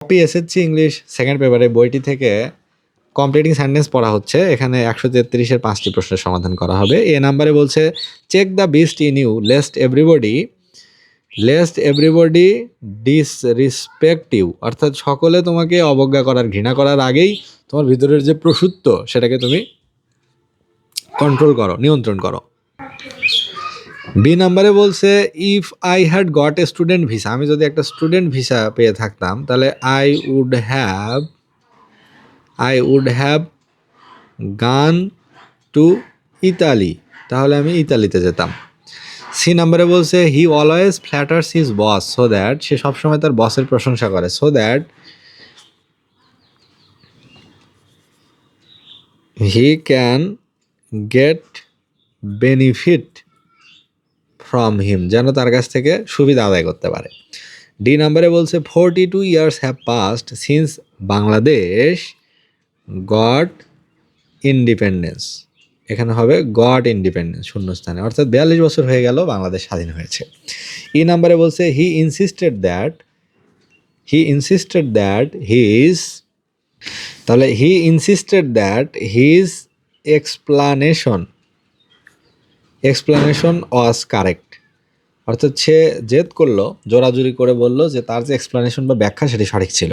SSC English second পেপারে বইটি থেকে কমপ্লিটিং সেন্টেন্স পড়া হচ্ছে। এখানে 133-এর 5টি প্রশ্নের সমাধান করা হবে। এ নাম্বারে বলছে check the beast in you lest everybody disrespect you, অর্থাৎ সকলে তোমাকে অবজ্ঞা করার, ঘৃণা করার আগেই তোমার ভিতরের যে প্রসূত্ব সেটাকে তুমি কন্ট্রোল করো, নিয়ন্ত্রণ করো। বি নাম্বারে বলছে if I had got a student visa, আমি যদি একটা স্টুডেন্ট ভিসা পেয়ে থাকতাম তাহলে I would have gone to Italy, তাহলে আমি ইতালিতে যেতাম। সি নাম্বারে বলছে he always flatters his boss so that, সে সবসময় তার বসের প্রশংসা করে, so that he can get benefit from him, যেন তার কাছ থেকে সুবিধা আদায় করতে পারে। ডি নাম্বারে বলছে 42 years have passed since Bangladesh goat independence, এখানে হবে গট ইন্ডিপেন্ডেন্স শূন্যস্থানে, অর্থাৎ 42 বছর হয়ে গেল বাংলাদেশ স্বাধীন হয়েছে। ই নাম্বারে বলছে হি ইনসিস্টেড দ্যাট হিজ, তাহলে he insisted that his explanation was correct, অর্থাৎ সে জেদ করলো, জোরাজুরি করে বলল যে তার যে এক্সপ্লানেশন বা ব্যাখ্যা সেটি সঠিক ছিল।